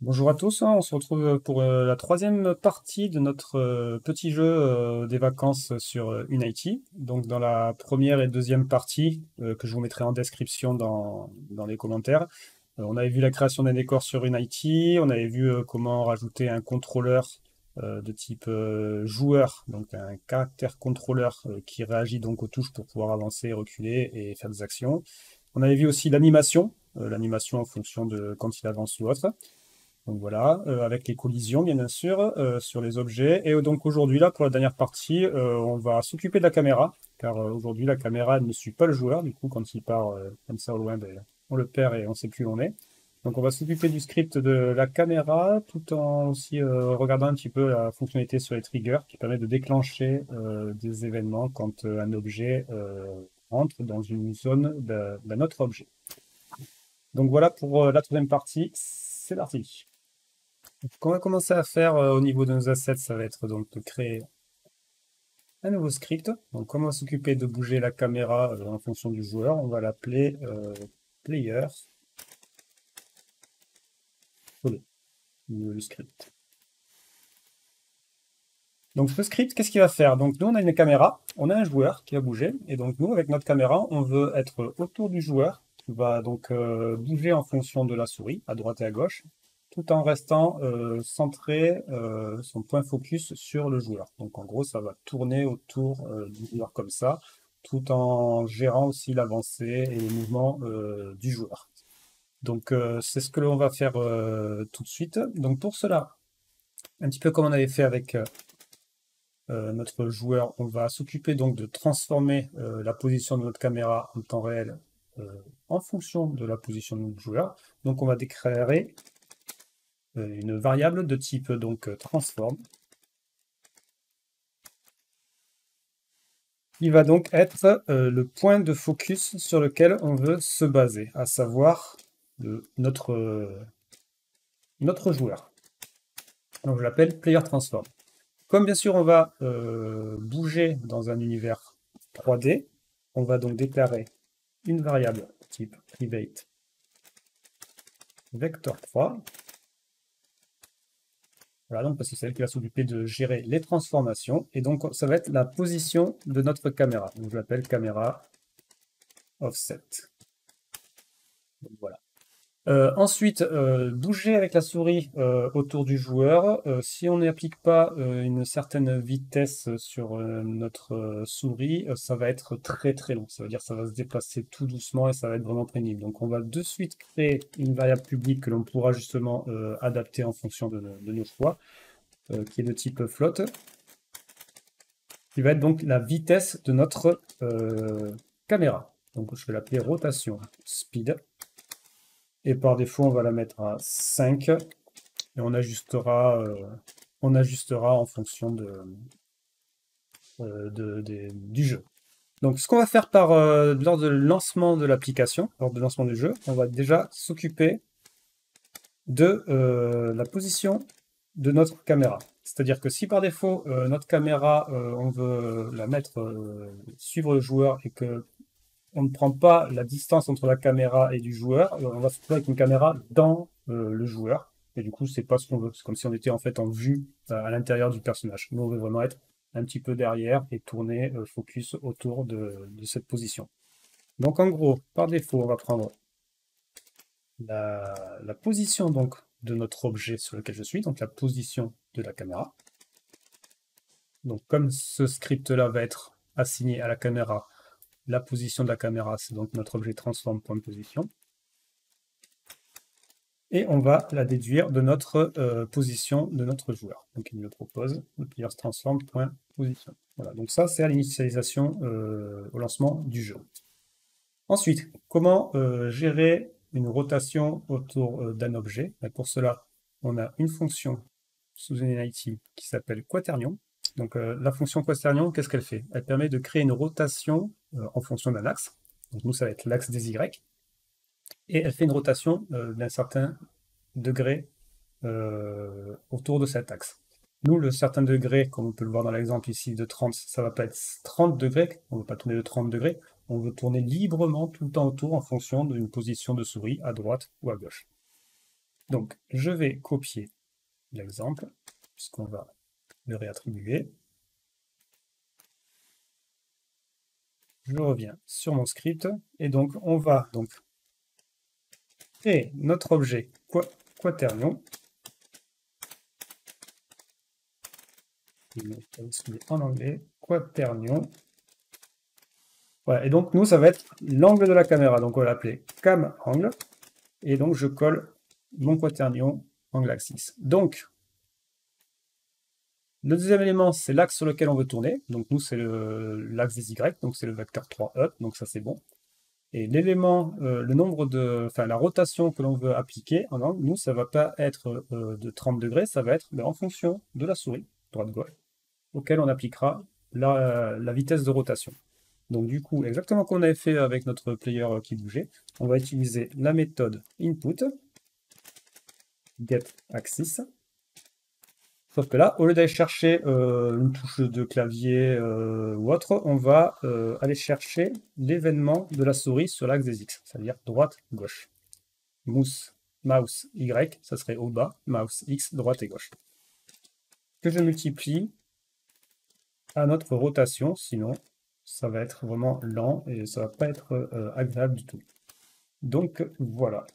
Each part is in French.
Bonjour à tous, on se retrouve pour la troisième partie de notre petit jeu des vacances sur Unity. Donc dans la première et deuxième partie, que je vous mettrai en description dans les commentaires, on avait vu la création d'un décor sur Unity, on avait vu comment rajouter un contrôleur de type joueur, donc un caractère contrôleur qui réagit donc aux touches pour pouvoir avancer, reculer et faire des actions. On avait vu aussi l'animation en fonction de quand il avance ou autre. Donc voilà, avec les collisions bien sûr sur les objets. Et donc aujourd'hui là pour la dernière partie, on va s'occuper de la caméra, car aujourd'hui la caméra elle ne suit pas le joueur. Du coup quand il part comme ça au loin, ben, on le perd et on ne sait plus où on est. Donc on va s'occuper du script de la caméra tout en aussi regardant un petit peu la fonctionnalité sur les triggers qui permet de déclencher des événements quand un objet entre dans une zone d'un autre objet. Donc voilà pour la troisième partie, c'est parti. Ce qu'on va commencer à faire au niveau de nos assets, ça va être donc de créer un nouveau script. Donc, comme on va s'occuper de bouger la caméra en fonction du joueur, on va l'appeler player follow, le script. Donc, ce script, qu'est-ce qu'il va faire? Donc, nous, on a une caméra, on a un joueur qui va bouger, et donc nous, avec notre caméra, on veut être autour du joueur, qui va donc bouger en fonction de la souris, à droite et à gauche, tout en restant centré, son point focus sur le joueur. Donc en gros, ça va tourner autour du joueur comme ça, tout en gérant aussi l'avancée et les mouvements du joueur. Donc c'est ce que l'on va faire tout de suite. Donc pour cela, un petit peu comme on avait fait avec notre joueur, on va s'occuper donc de transformer la position de notre caméra en temps réel en fonction de la position de notre joueur. Donc on va déclarer une variable de type donc transform, qui va donc être le point de focus sur lequel on veut se baser, à savoir notre joueur. Donc je l'appelle player transform. Comme bien sûr on va bouger dans un univers 3D, on va donc déclarer une variable type private vector3. Voilà, donc parce que c'est elle qui va s'occuper de gérer les transformations. Et donc ça va être la position de notre caméra. Donc je l'appelle caméra offset. Donc, voilà. Ensuite, bouger avec la souris autour du joueur. Si on n'applique pas une certaine vitesse sur notre souris, ça va être très très long. Ça veut dire que ça va se déplacer tout doucement et ça va être vraiment pénible. Donc on va de suite créer une variable publique que l'on pourra justement adapter en fonction de nos choix, qui est de type float, qui va être donc la vitesse de notre caméra. Donc je vais l'appeler rotation speed. Et par défaut, on va la mettre à 5 et on ajustera en fonction du jeu. Donc ce qu'on va faire lors de lancement de l'application, lors du lancement du jeu, on va déjà s'occuper de la position de notre caméra. C'est-à-dire que si par défaut, notre caméra, on veut la mettre suivre le joueur et que on ne prend pas la distance entre la caméra et du joueur, on va se retrouver avec une caméra dans le joueur. Et du coup, c'est pas ce qu'on veut. C'est comme si on était en fait en vue à l'intérieur du personnage. Nous, on veut vraiment être un petit peu derrière et tourner focus autour de cette position. Donc en gros, par défaut, on va prendre la position donc de notre objet sur lequel je suis, donc la position de la caméra. Donc comme ce script-là va être assigné à la caméra, la position de la caméra, c'est donc notre objet transform.position. Et on va la déduire de notre position de notre joueur. Donc il me propose le player transform.position. Voilà, donc ça c'est à l'initialisation au lancement du jeu. Ensuite, comment gérer une rotation autour d'un objet? Et pour cela, on a une fonction sous Unity qui s'appelle quaternion. Donc la fonction quaternion, qu'est-ce qu'elle fait? Elle permet de créer une rotation en fonction d'un axe. Donc nous, ça va être l'axe des Y. Et elle fait une rotation d'un certain degré autour de cet axe. Nous, le certain degré, comme on peut le voir dans l'exemple ici de 30, ça va pas être 30 degrés, on ne veut pas tourner de 30 degrés, on veut tourner librement tout le temps autour en fonction d'une position de souris à droite ou à gauche. Donc, je vais copier l'exemple, puisqu'on va le réattribuer. Je reviens sur mon script, et donc on va donc créer notre objet quaternion. En anglais, quaternion. Voilà, et donc nous, ça va être l'angle de la caméra. Donc on va l'appeler cam angle. Et donc je colle mon quaternion angle axis. Donc, le deuxième élément, c'est l'axe sur lequel on veut tourner. Donc nous, c'est l'axe des Y, donc c'est le vecteur 3 up, donc ça c'est bon. Et l'élément, le nombre de, enfin la rotation que l'on veut appliquer en angle, nous, ça va pas être de 30 degrés, ça va être en fonction de la souris, droite-gauche, auquel on appliquera la vitesse de rotation. Donc du coup, exactement comme on avait fait avec notre player qui bougeait, on va utiliser la méthode input, getAxis. Sauf que là, au lieu d'aller chercher une touche de clavier ou autre, on va aller chercher l'événement de la souris sur l'axe des X, c'est-à-dire droite-gauche. Mouse Y, ça serait au bas, mouse X, droite et gauche. Que je multiplie à notre rotation, sinon ça va être vraiment lent et ça va pas être agréable du tout. Donc voilà.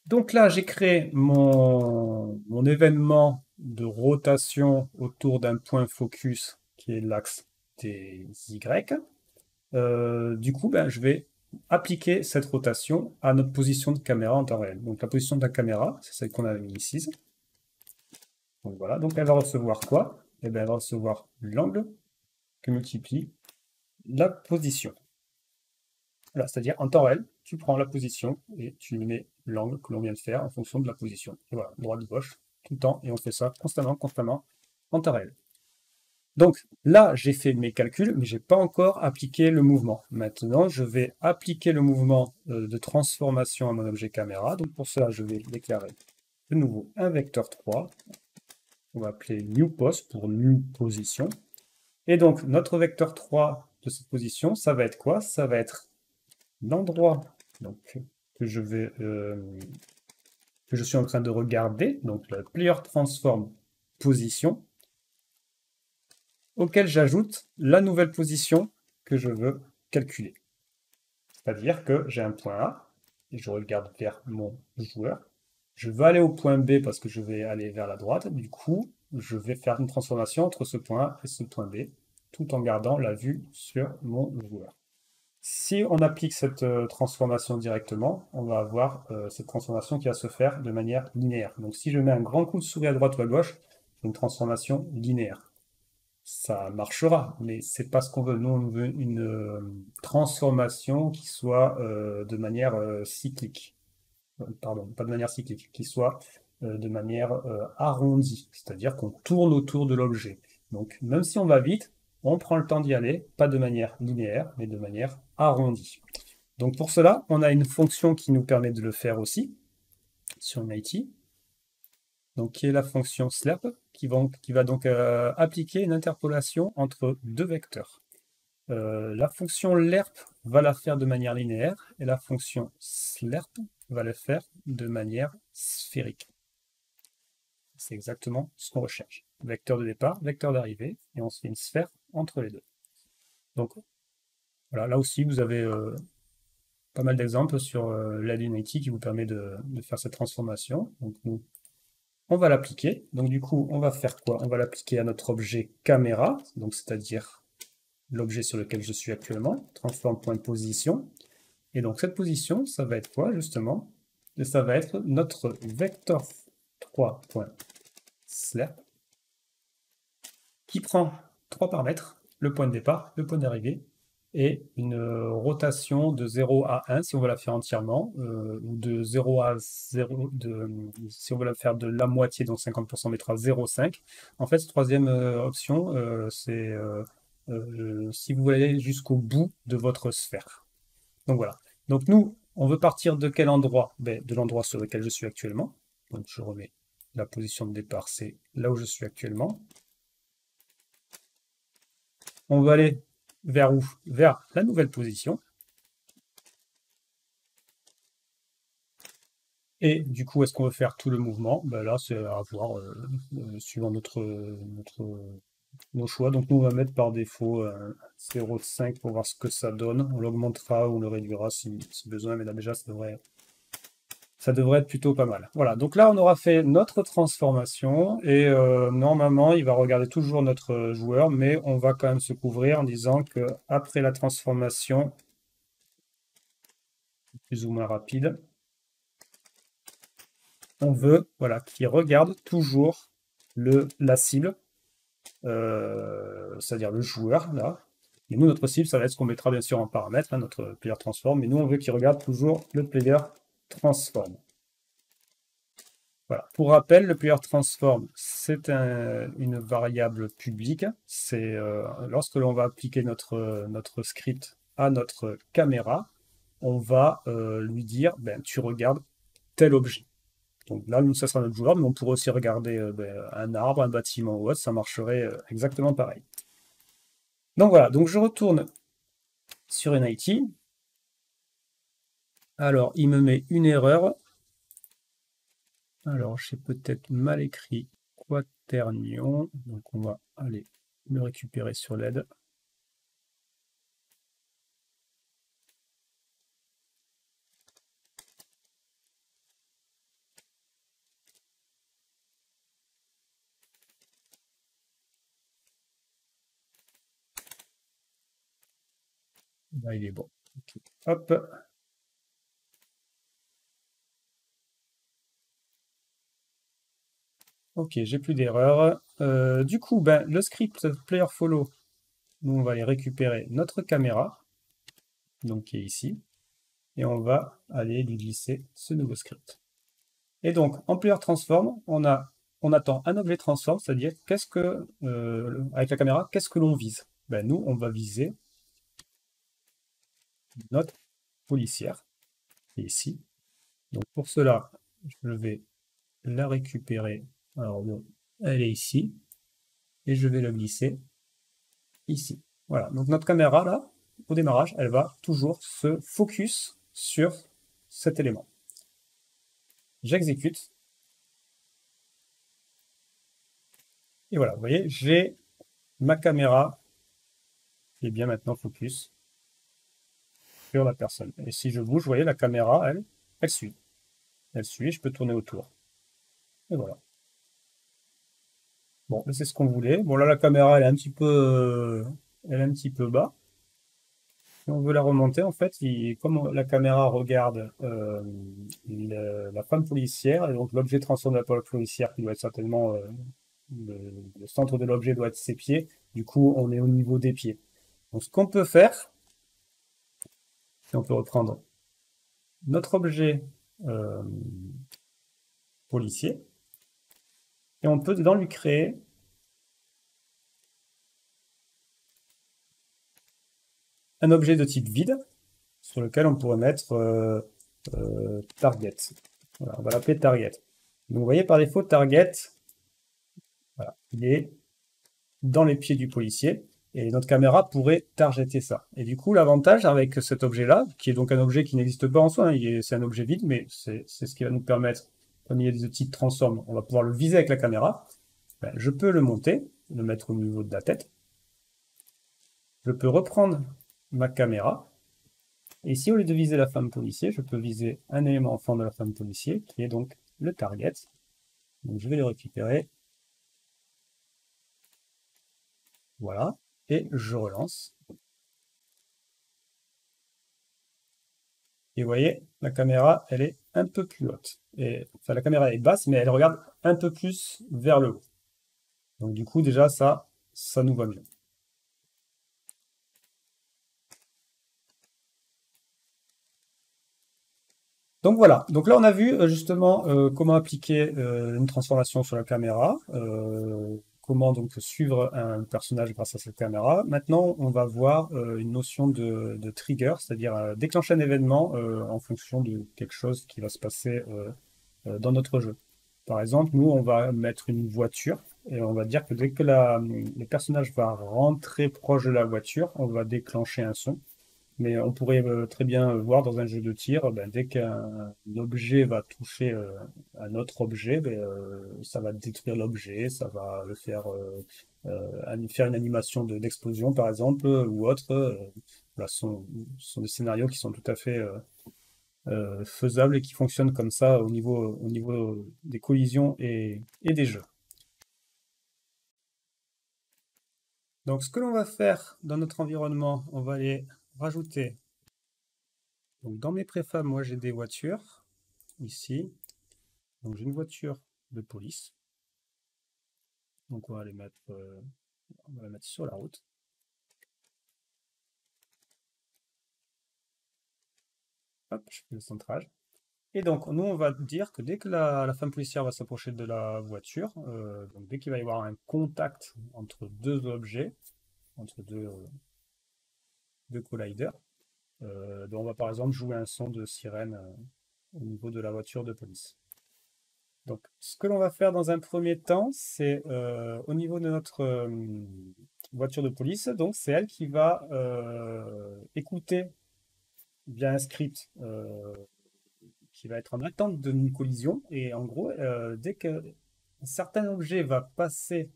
Donc là, j'ai créé mon événement de rotation autour d'un point focus qui est l'axe des Y. Du coup, je vais appliquer cette rotation à notre position de caméra en temps réel. Donc la position de la caméra, c'est celle qu'on a mis ici. Donc voilà, donc elle va recevoir quoi? Eh bien, elle va recevoir l'angle que multiplie la position. Voilà, c'est-à-dire en temps réel, tu prends la position et tu mets l'angle que l'on vient de faire en fonction de la position. Et voilà, droite-gauche, tout le temps, et on fait ça constamment, en temps réel. Donc là, j'ai fait mes calculs, mais je n'ai pas encore appliqué le mouvement. Maintenant, je vais appliquer le mouvement de transformation à mon objet caméra. Donc pour cela, je vais déclarer de nouveau un vecteur 3. On va appeler newPos pour new position. Et donc notre vecteur 3 de cette position, ça va être quoi? Ça va être l'endroit que je suis en train de regarder, donc le player transform position, auquel j'ajoute la nouvelle position que je veux calculer. C'est-à-dire que j'ai un point A, et je regarde vers mon joueur. Je veux aller au point B parce que je vais aller vers la droite. Du coup, je vais faire une transformation entre ce point A et ce point B, tout en gardant la vue sur mon joueur. Si on applique cette transformation directement, on va avoir cette transformation qui va se faire de manière linéaire. Donc si je mets un grand coup de souris à droite ou à gauche, c'est une transformation linéaire. Ça marchera, mais c'est pas ce qu'on veut. Nous, on veut une transformation qui soit de manière cyclique. Pardon, pas de manière cyclique, qui soit de manière arrondie, c'est-à-dire qu'on tourne autour de l'objet. Donc même si on va vite, on prend le temps d'y aller, pas de manière linéaire, mais de manière arrondie. Donc pour cela, on a une fonction qui nous permet de le faire aussi sur Unity, donc qui est la fonction SLERP, qui va donc appliquer une interpolation entre deux vecteurs. La fonction LERP va la faire de manière linéaire, et la fonction SLERP va le faire de manière sphérique. C'est exactement ce qu'on recherche. Vecteur de départ, vecteur d'arrivée, et on se fait une sphère entre les deux. Donc voilà, là aussi vous avez pas mal d'exemples sur l'aide Unity qui vous permet de faire cette transformation. Donc nous, on va l'appliquer. Donc du coup, on va faire quoi? On va l'appliquer à notre objet caméra, donc c'est-à-dire l'objet sur lequel je suis actuellement, transform.position. Et donc cette position, ça va être quoi justement? Et ça va être notre vecteur 3.SLERP qui prend trois paramètres, le point de départ, le point d'arrivée, et une rotation de 0 à 1 si on veut la faire entièrement, ou de 0 à 0, si on veut la faire de la moitié, donc 50%, on mettra 0,5. En fait, cette troisième option, c'est si vous voulez aller jusqu'au bout de votre sphère. Donc voilà. Donc nous, on veut partir de quel endroit? De l'endroit sur lequel je suis actuellement. Donc je remets la position de départ, c'est là où je suis actuellement. On va aller vers où? Vers la nouvelle position. Et du coup, est-ce qu'on veut faire tout le mouvement? Ben là, c'est à voir suivant nos choix. Donc nous, on va mettre par défaut 0,5 pour voir ce que ça donne. On l'augmentera ou on le réduira si besoin, mais là déjà, ça devrait être plutôt pas mal. Voilà, donc là, on aura fait notre transformation et normalement, il va regarder toujours notre joueur, mais on va quand même se couvrir en disant que après la transformation, plus ou moins rapide, on veut voilà, qu'il regarde toujours la cible, c'est-à-dire le joueur, là. Et nous, notre cible, ça va être ce qu'on mettra bien sûr en paramètre, hein, notre player transform, mais nous, on veut qu'il regarde toujours le player transform. Voilà. Pour rappel, le player transform, c'est une variable publique. C'est lorsque l'on va appliquer notre script à notre caméra, on va lui dire, ben, tu regardes tel objet. Donc là, nous, ça sera notre joueur, mais on pourrait aussi regarder un arbre, un bâtiment ou autre, ça marcherait exactement pareil. Donc voilà, donc je retourne sur Unity. Alors, il me met une erreur. Alors, j'ai peut-être mal écrit quaternion, donc on va aller le récupérer sur l'aide. Là, il est bon. Okay. Hop. Ok, j'ai plus d'erreur. Du coup, ben, le script player follow, nous on va aller récupérer notre caméra, donc qui est ici, et on va aller lui glisser ce nouveau script. Et donc, en player transform, on attend un objet transform, c'est-à-dire qu'est-ce que, avec la caméra, qu'est-ce que l'on vise? Ben, nous, on va viser notre policière, qui est ici. Donc pour cela, je vais la récupérer. Alors bon, elle est ici. Et je vais la glisser ici. Voilà, donc notre caméra, là, au démarrage, elle va toujours se focus sur cet élément. J'exécute. Et voilà, vous voyez, j'ai ma caméra qui est bien maintenant focus sur la personne. Et si je bouge, vous voyez, la caméra, elle suit. Elle suit, je peux tourner autour. Et voilà. Bon, c'est ce qu'on voulait. Bon, là, la caméra, elle est un petit peu bas. Si on veut la remonter, en fait, comme la caméra regarde la femme policière, et donc l'objet transforme de la femme policière, qui doit être certainement le centre de l'objet doit être ses pieds, du coup on est au niveau des pieds. Donc ce qu'on peut faire, si on peut reprendre notre objet policier, et on peut dedans lui créer un objet de type vide, sur lequel on pourrait mettre target. Voilà, on va l'appeler target. Donc vous voyez par défaut target, voilà, il est dans les pieds du policier, et notre caméra pourrait targeter ça. Et du coup, l'avantage avec cet objet-là, qui est donc un objet qui n'existe pas en soi, hein, c'est un objet vide, mais c'est ce qui va nous permettre, comme il y a des outils de transform, on va pouvoir le viser avec la caméra. Ben, je peux le monter, le mettre au niveau de la tête. Je peux reprendre ma caméra, et ici, au lieu de viser la femme policier, je peux viser un élément en forme de la femme policier, qui est donc le target. Donc je vais le récupérer. Voilà, et je relance. Et vous voyez, la caméra, elle est un peu plus haute. Et, enfin, la caméra est basse, mais elle regarde un peu plus vers le haut. Donc du coup, déjà, ça nous va mieux. Donc voilà, donc là on a vu justement comment appliquer une transformation sur la caméra, comment donc suivre un personnage grâce à cette caméra. Maintenant on va voir une notion de trigger, c'est-à-dire déclencher un événement en fonction de quelque chose qui va se passer dans notre jeu. Par exemple, nous on va mettre une voiture et on va dire que dès que le personnage va rentrer proche de la voiture, on va déclencher un son. Mais on pourrait très bien voir dans un jeu de tir, ben, dès qu'un objet va toucher un autre objet, ben, ça va détruire l'objet, ça va le faire une animation d'explosion par exemple, ou autre. Voilà, ce sont des scénarios qui sont tout à fait faisables et qui fonctionnent comme ça au niveau des collisions et des jeux. Donc ce que l'on va faire dans notre environnement, on va aller rajouter. Donc dans mes préfabs, moi j'ai des voitures, ici. Donc j'ai une voiture de police. Donc on va la mettre sur la route. Hop, je fais le centrage. Et donc nous on va dire que dès que la femme policière va s'approcher de la voiture, donc dès qu'il va y avoir un contact entre deux objets, entre deux colliders, donc on va par exemple jouer un son de sirène au niveau de la voiture de police. Donc, ce que l'on va faire dans un premier temps, c'est au niveau de notre voiture de police, donc c'est elle qui va écouter via un script qui va être en attente d'une collision. Et en gros, dès qu'un certain objet va passer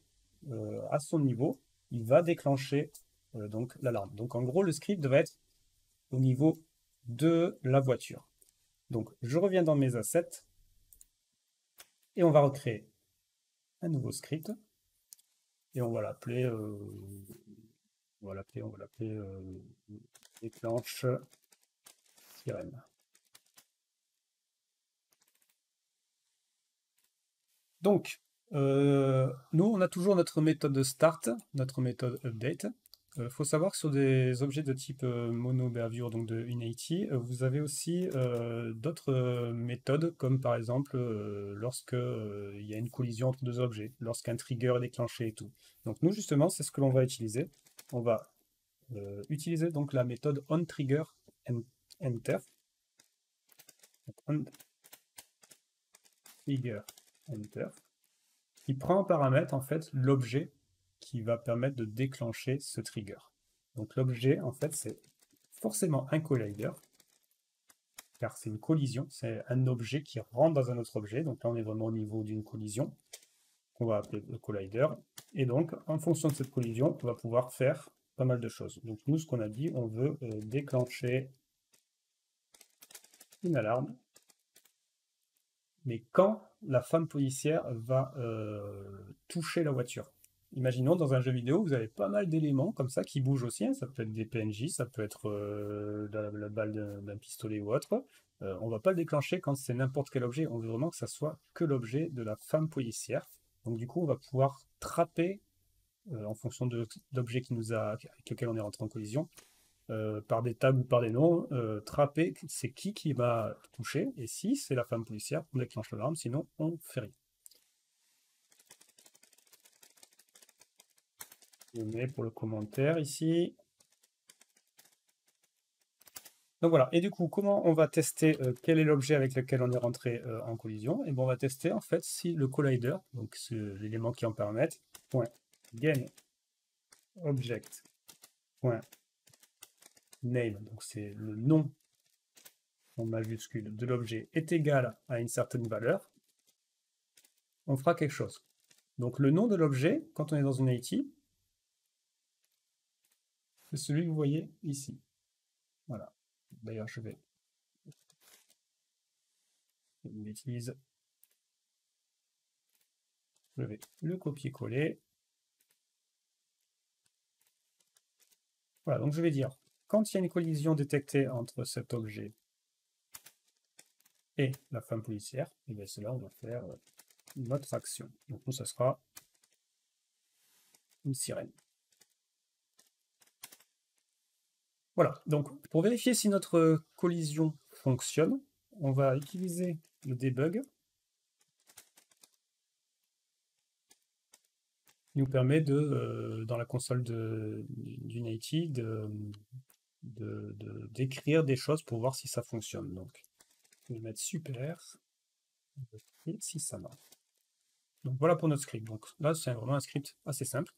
à son niveau, il va déclencher donc l'alarme. Donc en gros, le script va être au niveau de la voiture. Donc je reviens dans mes assets et on va recréer un nouveau script. Et on va l'appeler déclenche sirène. Donc, nous, on a toujours notre méthode start, notre méthode update. Il faut savoir que sur des objets de type mono-bavure, donc de Unity, vous avez aussi d'autres méthodes, comme par exemple lorsque il y a une collision entre deux objets, lorsqu'un trigger est déclenché et tout. Donc nous, justement, c'est ce que l'on va utiliser. On va utiliser donc la méthode onTriggerEnter. onTriggerEnter, qui prend en paramètre en fait l'objet qui va permettre de déclencher ce trigger. Donc l'objet en fait c'est forcément un collider, car c'est une collision, c'est un objet qui rentre dans un autre objet. Donc là on est vraiment au niveau d'une collision qu'on va appeler le collider. Et donc en fonction de cette collision, on va pouvoir faire pas mal de choses. Donc nous ce qu'on a dit, on veut déclencher une alarme, mais quand la femme policière va toucher la voiture. Imaginons dans un jeu vidéo, vous avez pas mal d'éléments comme ça qui bougent aussi, hein. Ça peut être des PNJ, ça peut être la balle d'un pistolet ou autre. On va pas le déclencher quand c'est n'importe quel objet, on veut vraiment que ça soit que l'objet de la femme policière. Donc du coup, on va pouvoir trapper, en fonction de l'objet avec lequel on est rentré en collision, par des tags ou par des noms, trapper c'est qui va toucher, et si c'est la femme policière, on déclenche l'alarme, sinon on fait rien. Je mets pour le commentaire ici. Donc voilà, et du coup, comment on va tester quel est l'objet avec lequel on est rentré en collision? Et bon, on va tester en fait si le collider, donc c'est l'élément qui en permet, .game object .name, donc c'est le nom en majuscule de l'objet, est égal à une certaine valeur, on fera quelque chose. Donc le nom de l'objet, quand on est dans une IT, c'est celui que vous voyez ici. Voilà. D'ailleurs, je vais une bêtise. Je vais le copier-coller. Voilà, donc je vais dire, quand il y a une collision détectée entre cet objet et la femme policière, et bien c'est là on va faire notre action. Donc nous, ça sera une sirène. Voilà, donc pour vérifier si notre collision fonctionne, on va utiliser le debug, qui nous permet dans la console d'Unity d'écrire des choses pour voir si ça fonctionne. Donc je vais mettre super, et si ça marche. Donc voilà pour notre script. Donc là, c'est vraiment un script assez simple.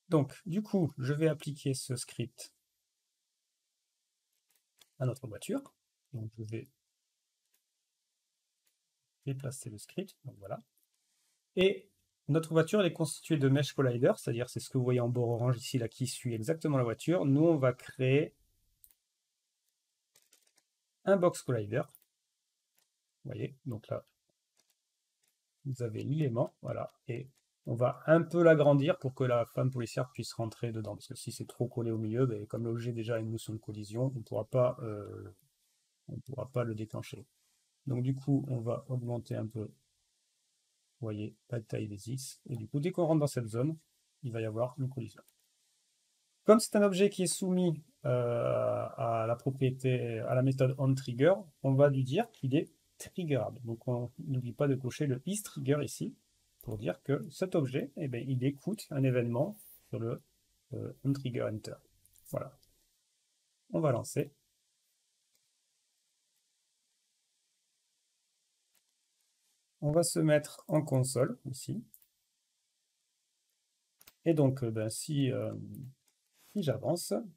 Donc, du coup, je vais appliquer ce script à notre voiture. Donc je vais déplacer le script, donc voilà. Et notre voiture elle est constituée de mesh collider, c'est-à-dire c'est ce que vous voyez en bord orange ici, là, qui suit exactement la voiture. Nous, on va créer un box collider. Vous voyez, donc là, vous avez l'élément, voilà, et on va un peu l'agrandir pour que la femme policière puisse rentrer dedans, parce que si c'est trop collé au milieu, ben, comme l'objet déjà a une notion de collision, on ne pourra pas le déclencher. Donc du coup, on va augmenter un peu, vous voyez, la taille des X, et du coup, dès qu'on rentre dans cette zone, il va y avoir une collision. Comme c'est un objet qui est soumis à la propriété, à la méthode onTrigger, on va lui dire qu'il est triggerable. Donc on n'oublie pas de cocher le isTrigger ici pour dire que cet objet, eh bien, il écoute un événement sur le onTriggerEnter. Voilà. On va lancer. On va se mettre en console ici. Et donc, ben, si j'avance, vous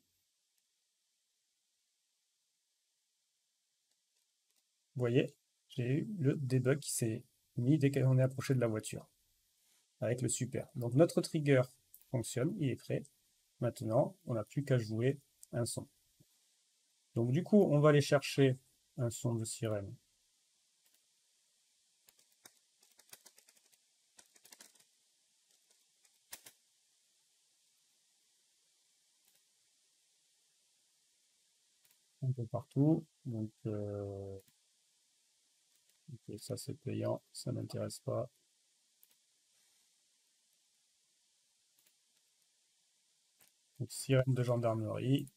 voyez, j'ai eu le debug qui s'est mis dès qu'on est approché de la voiture, avec le super. Donc notre trigger fonctionne, il est prêt. Maintenant, on n'a plus qu'à jouer un son. Donc du coup, on va aller chercher un son de sirène. Un peu partout. Donc okay, ça c'est payant, ça m'intéresse pas. Donc sirène de gendarmerie.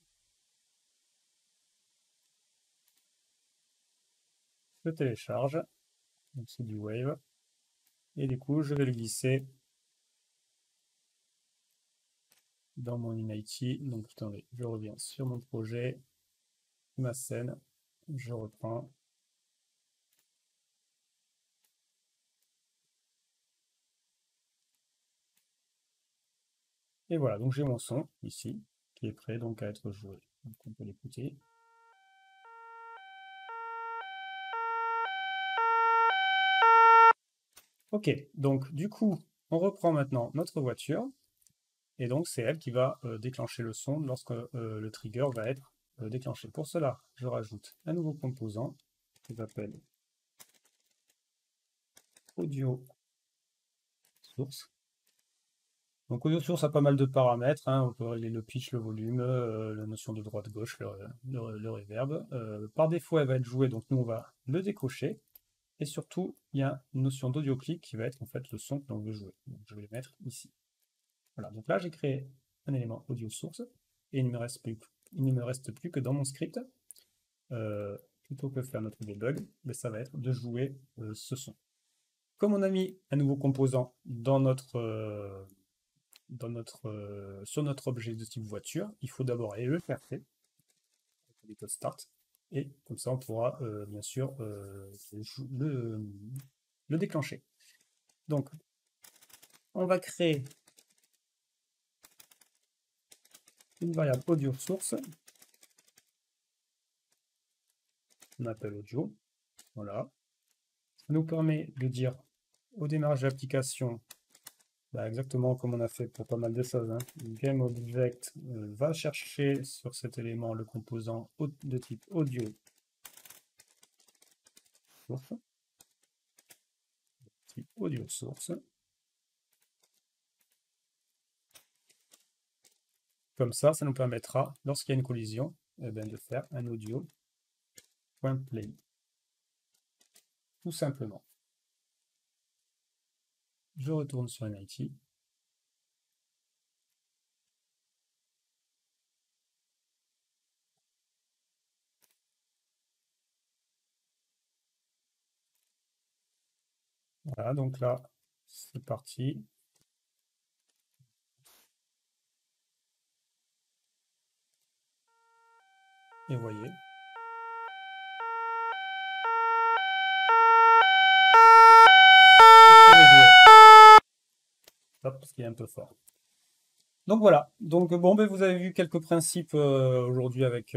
Je télécharge. Donc c'est du Wave. Et du coup, je vais le glisser dans mon Unity. Donc attendez, je reviens sur mon projet, ma scène, je reprends. Et voilà, donc j'ai mon son ici, qui est prêt donc à être joué. Donc on peut l'écouter. Ok, donc du coup, on reprend maintenant notre voiture. Et donc c'est elle qui va déclencher le son lorsque le trigger va être déclenché. Pour cela, je rajoute un nouveau composant qui s'appelle audio source. Donc audio source a pas mal de paramètres, hein. On peut régler le pitch, le volume, la notion de droite-gauche, le reverb. Par défaut, elle va être jouée, donc nous on va le décocher. Et surtout, il y a une notion d'audio clip qui va être en fait le son que l'on veut jouer. Donc je vais le mettre ici. Voilà, donc là j'ai créé un élément audio source et il ne me reste plus que dans mon script, plutôt que faire notre debug, mais ça va être de jouer ce son. Comme on a mis un nouveau composant sur notre objet de type voiture, il faut d'abord aller le chercher, avec start, et comme ça on pourra bien sûr le déclencher. Donc on va créer une variable audio source, on appelle audio, voilà. Ça nous permet de dire au démarrage de l'application, exactement comme on a fait pour pas mal de choses, hein. GameObject va chercher sur cet élément le composant de type audio source, type audio source. Comme ça nous permettra, lorsqu'il y a une collision, de faire un audio.play. Tout simplement. Je retourne sur Unity. Voilà, donc là, c'est parti. Et vous voyez. Hop, parce qu'il est un peu fort. Donc voilà, donc bon, ben, vous avez vu quelques principes aujourd'hui avec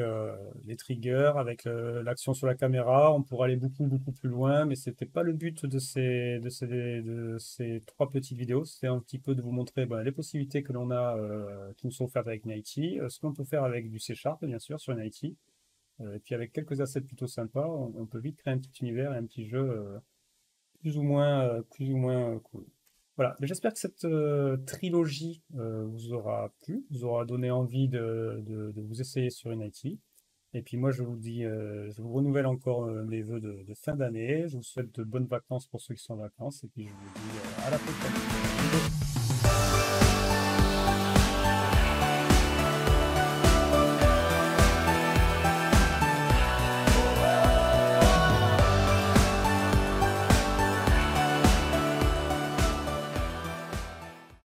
les triggers, avec l'action sur la caméra. On pourrait aller beaucoup beaucoup plus loin, mais c'était pas le but de ces trois petites vidéos. C'était un petit peu de vous montrer ben, les possibilités que l'on a qui nous sont offertes avec Nighty, ce qu'on peut faire avec du C Sharp bien sûr sur Nighty, et puis avec quelques assets plutôt sympas, on peut vite créer un petit univers et un petit jeu plus ou moins cool. Voilà, mais j'espère que cette trilogie vous aura plu, vous aura donné envie de vous essayer sur Unity. Et puis moi, je vous dis, je vous renouvelle encore mes vœux de fin d'année. Je vous souhaite de bonnes vacances pour ceux qui sont en vacances. Et puis je vous dis à la prochaine.